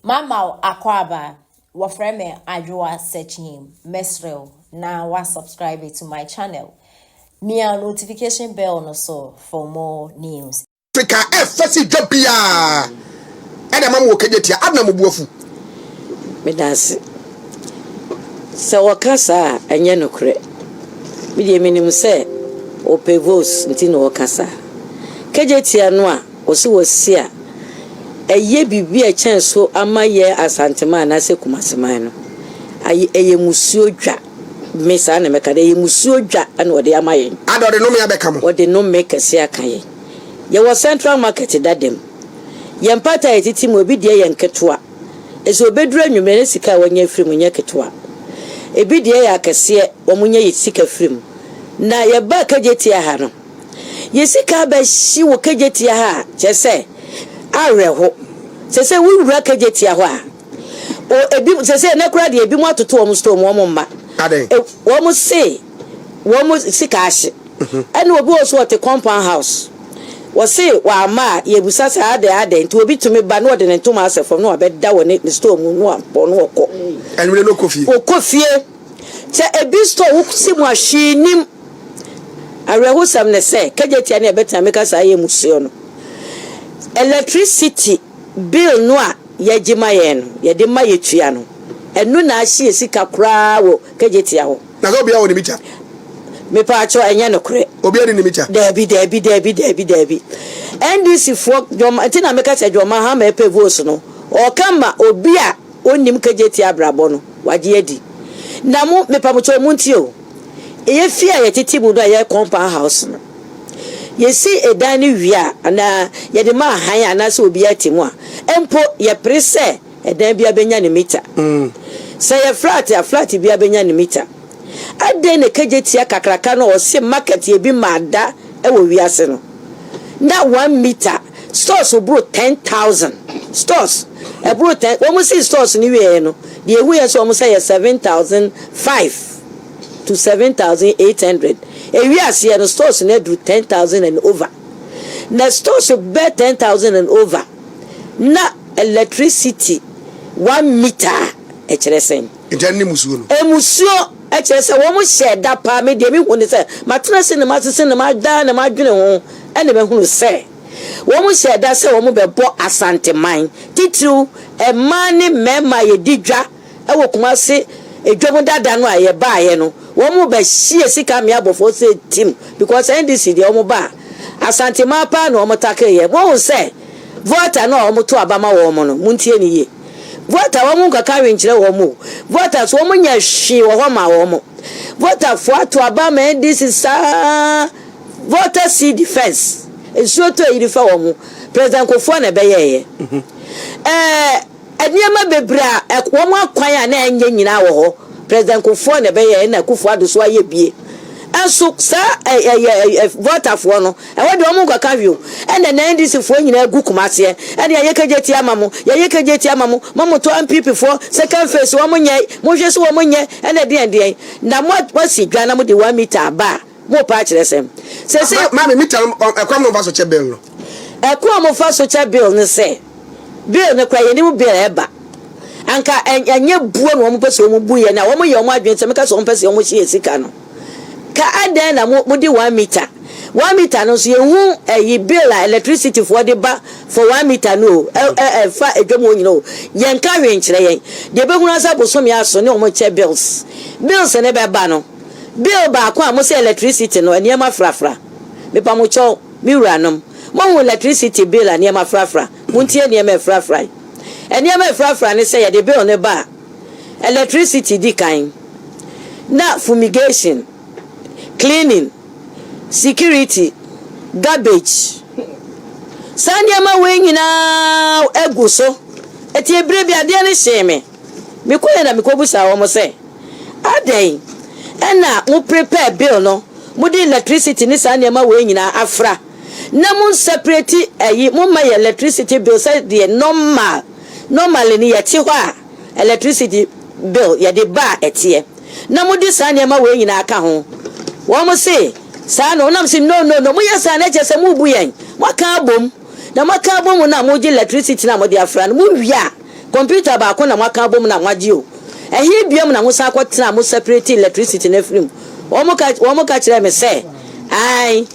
Mama Akwaba, wafreme Ajua search him, Mesrel, now wa subscribe to my channel. Mia notification bell no so for more news. Africa FSC Jobia. And a man will get here. I'm not moving. Medasi. So wakasa anya no kre. Midi eminim se opevos ntino wakasa. Kejetia no a osi wosia. Eye bibi a chen so amaye asantema na se kumaseman no. Eye musuo dwa. Mesa na meka de musuo dwa ana ode amaye. Adode no me abeka mo. Ode no make se akaye. Ye was Central Market dadem. Ye mpata etiti mo bi de ye nketoa. Eso bedura nwumere sika wanya firim nya ketwa ebi de ya kese omunye yisika firim na ye ba kajetia ha no yisika ba shi wo kajetia ha chese areho sese wura kajetia ho a o ebi sese na kura de ebi mo atoto wo sto mo mma ade wo mo se wo mo sika ahye ene obi wo so te compound house wose wa ma ye busasa ade nti obi tumi ba no ode ne ntoma asefo no abeda woni ne store mu no ampo no okọ enwe no kofi okofie che ebi store wo si mu ahwinim areho sam ne se kajetia ne beta meka sa ye musio no electricity bill no a ye gima ye no ye de ma ye tua no enu na ahye sika kra wo kajetia ho na go bia woni micha me pa acho enya no kre obi ani ni micha debi NDC for joma tina meka se joma ha ma epe vote no o kama obi a onim kajeti abrabo no waje adi na mu me pa mo cho mu nti o eye fia ye titi bu do ye compound house no ye si edan ni wia ana ye de ma han ana se obi atimu a empo ye prese edan bia benya ni meter se ye flat bia benya ni meter ade ne kajetia kakraka no o se market ye bi mada e wo wiase no na 1 meter stores bro 10,000 stores e bro 10 wo mo see stores ni we no de ehu ye so mo say 7,500 to 7,800 e wiase ye no stores na do 10,000 and over na stores be 10,000 and over na electricity 1 meter e kire sen intani musuo no e musuo echese wo mo sheda pa me de mi hunu se matena se ne ma da ne ma dwene ho ene be hunu se wo mo sheda se wo mo be bo asante man titru e mani mema ye didwa e wo kuma se edwomo dada no aye ba aye no wo mo be hie sika me abofo se team because NDC de wo mo ba asante ma pa no mo take ye wo se voter no wo mo to abama wo mo no muntie ni ye voter wo mu kaka wenkyere wo mu voter so wo nya hwe wo ho ma wo mu voter fo ato aba ma this is voter see defense enso to yi fa wo mu president Kofo na be ye eniema bebra wo mu akwan a na enye nyina wo ho president Kofo na be ye na Kofo ado so aye bie enso sa voter fo no e wo de wo mu kaka wi o ene na ndisi fo nyina agu kumase ene ye kageti amamo ye kageti amamo mamo to MPP fo second phase wo munye mo hwe so wo munye ene de na mo si dwa na mo de 1 meter ba mo pa kire sem se mama meter ekwam no fa so che bill no ekwam mo fa so che bill ne se bill ne kwa ye ni mo bill eba anka enye buo no mo pese mo buye na wo mo ye mo adwen se meka so mo pese mo hie sika no ka adan na mo di 1 meter 1 meter no so ye hu yi bill electricity for the ba for 1 meter no fa edwom nyino ye nka hwenkire ye de be hunu asa bosom ya so ne o mo che bills ne be ba no bill ba kwa mo say electricity no eniema frafra me pa mo cho mi wuranom mo hu electricity bill eniema frafra muntie eniema frafra eniema frafra ne say ye de bill ne ba electricity di kan na fumigation cleaning security garbage sandiama we nyina egu so eti ebre bia de ne hyeme me koye na me kobusa wo mo se adai ena mo prepare bill no mo di electricity ni sandiama we nyina afra na mo separate ayi mo ma electricity bill say the normal ni yati ho a electricity bill ya de ba etie na mo di sandiama we nyina aka ho wo mo se sa no nam si no mo yesa na chese mu bu yen waka bom na maka bom na mo di electricity na mo di afra no mu wia computer ba ko na mwaka bom na mwaji o ehi biam na musa kwotena mo separate electricity na film wo mo ka kire me say ai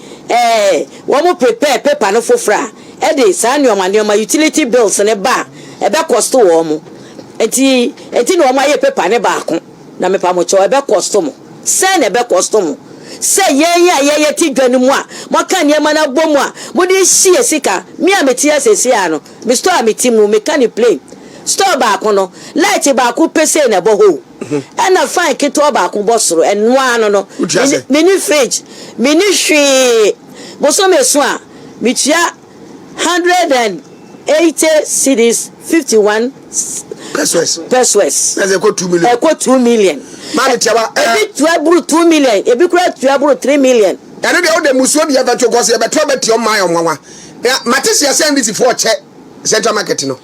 wo prepare paper no fofra e dey sa nneoma utility bills ne ba e be cost wo mo enti no wo aye paper ne ba ko na me pa mo cho e be cost mo say ne be cost mo say ye ti dwanu mu a mo ka nneema na bom a mo dey hie sika me a meti asesi ano me store meti mu me can play store ba ko no light ba ko pese na bo ho and fine keto ba ko bosoro eno ano no mini fridge mini hwe bo so me so a me tia 180 cedis 51 pesos that's equal 2 million equal 2 million man tiawa ebi tuaburu 2 million ebi kura tuaburu 3 million and dey o de musuo bi eva to gosi e beto beti o man omwanwa matisi ya send this for che central market no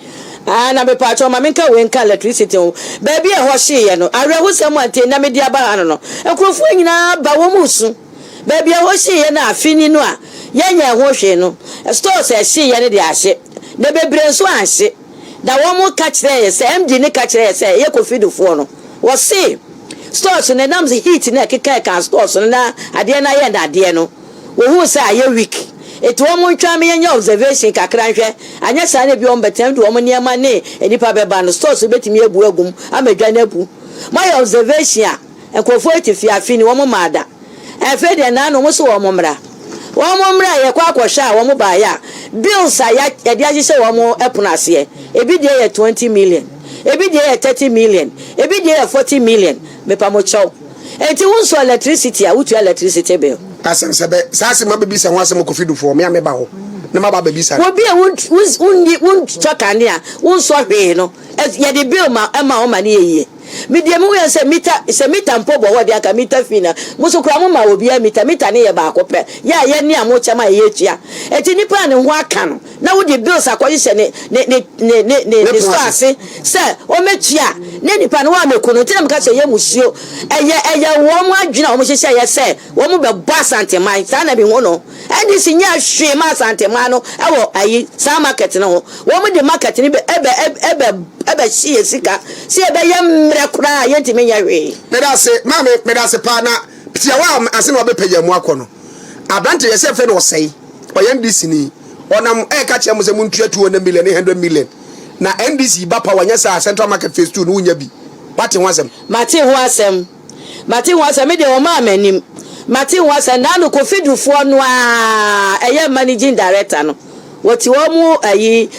na be pa cho ma menka we nka electricity o baby e ho hye no awe ho sam ante na me dia ba no ekrofo nyina ba wo musu baby e ho hye na afini no a yenya ho hwe no stores e hye ne de ahye na bebre nso ahye da wo mu ka kire se MD ne ka kire se ye kofidufo no wo se stores ne nam ze heat na keka ka stores na ade na ye na ade no wo hu se aye week eto wo ntwa me yenya observation kakra nhwe anya sa na bi o mbetem de wo niema ne enipa beba no stores betimi ebu agum amadwa na bu my observation a enkofo etifi afini wo mo mada efe de na no mo so wo mo mra ye kwa kwosha wo mo ba ya bills ya de agise wo mo epunase ebi de ye 20 million ebi de ye 30 million ebi de ye 40 million me pa mo chow enti won so electricity a wutu electricity bill asem sebe sase ma bebi se ho asem kofidufo me ameba ho na ma ba bebi sa wo bi won chokane a won so hwe no ye de bill ma o ma ne ye media mu we se mita mpobo wo de aka mita fina muso kura mo ma obi a mita ne ye ba akope ya ye ne amo chama ye tua eti nipa ne ho aka no na wo de bills akoye se ne stase se o metua ne nipa ne wa mekuno ti na mka se ye musuo eye wo mo adwina wo mo hye ye se wo mo be boss anteman sa na bi ho no edi si nya hwe ma santeman no ewo ayi sa market no wo mo de market ni be ebe hye sika si ebe ye mre kura yenti menya hwe me da se pa na tia wa ase no be paya mu akono abante ye se fe no sei oyandisi ni onam e ka chia mo se mu ntua 200 million 100 million na NDC ba pa wanya sa central market phase 2 no unya bi pati ho asem mati ho asem me de o ma amanim mati ho asem na no kofidufo no a eye managing director no woti wo mu ayi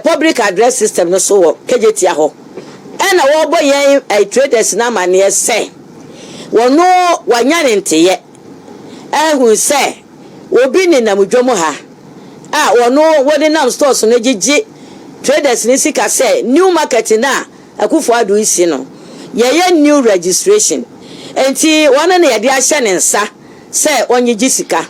public address system no so kejetia ho ena wo boye traders na mane se wono wanya ne nteye ehun se obi ni na mudwomo ha wono wode nam stores no gigi traders ni sika se new market na akufo adu isi no ye new registration enti wona na ye de ahye ne nsa se onye gisika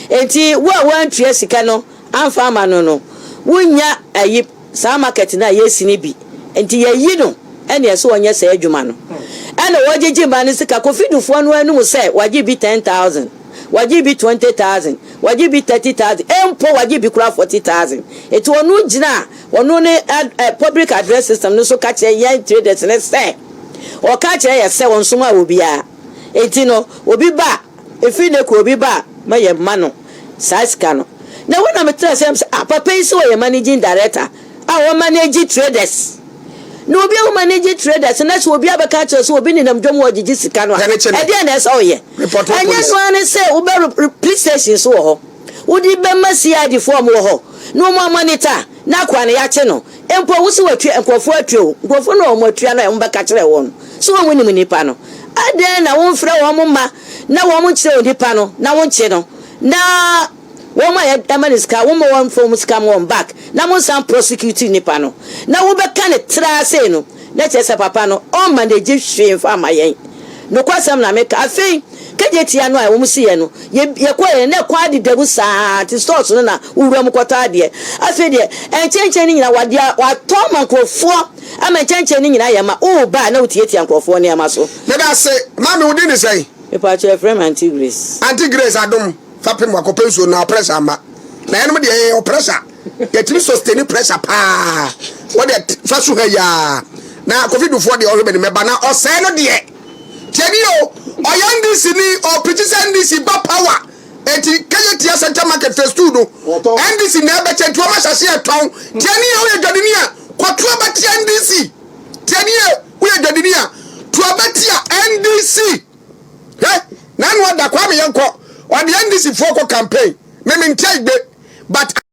enti wo antue sika no amfa ma no wunya ayi sa market na ye sini bi enti ye yi no ene yeso onye se adwuma no ene wogigi ma ne sika kofidufo no anu se wagi bi 10,000 wagi bi 20,000 wagi bi 30,000 empo wagi bi kura 40,000 eti wonu gina wonu ne public address system no so ka che ye traders ne se o ka che ye se won so ma obi a eti no obi ba efi ne ko obi ba ma ye ma no sasika no na wona metra sem papa yi so ye managing director wo manage traders no obi o manage traders na so obi abaka che so obi ni nam dwom ogigi sika no e dey na so ye anya so an se wo be police station so ho wo di be masia di form wo ho no mo monitor na kwa na ya che no empo wo se watue enkofo atue enkofo no mo atua na e mbaka kire wo no so wo ni nipa no ade na wo mfra wo mo ma na wo mo kire onipa no na wo nche no na woma ya amaniska woma one from scam one back na mo san prosecute nipa no na wo be kan tra se no na chese papa no o manage hwe fa amayen no kwasam na meka afei kajetia no a wo musiye no ye ko na kwa de dabu sa ti stores no na wura mu kwata de afei de enchenchen ni nyina wade wa to mankofo ama enchenchen ni nyina ya ma o ba na utietia nkofo ne ama so me da se mami udi ni sei e pa che frame anti grace adom fapem wakopenso na pressure ma na enum de pressure yɛtumi sustain pressure pa what the first so ya na covid for the already member na ɔsɛe no deɛ tiɛni o ɔyandisi ni ɔpitisa ndisi ba power eti keye tia center market phase 2 no ndc na ɛbɛkyɛ nti ɔma hyɛse ɛtɔn tiɛni o yɛ dwadini a kɔto abɛtia ndc tiɛni o yɛ dwadini a to abetia ndc na no da kwa me yenko ɔde ndc for campaign me ntia igbe but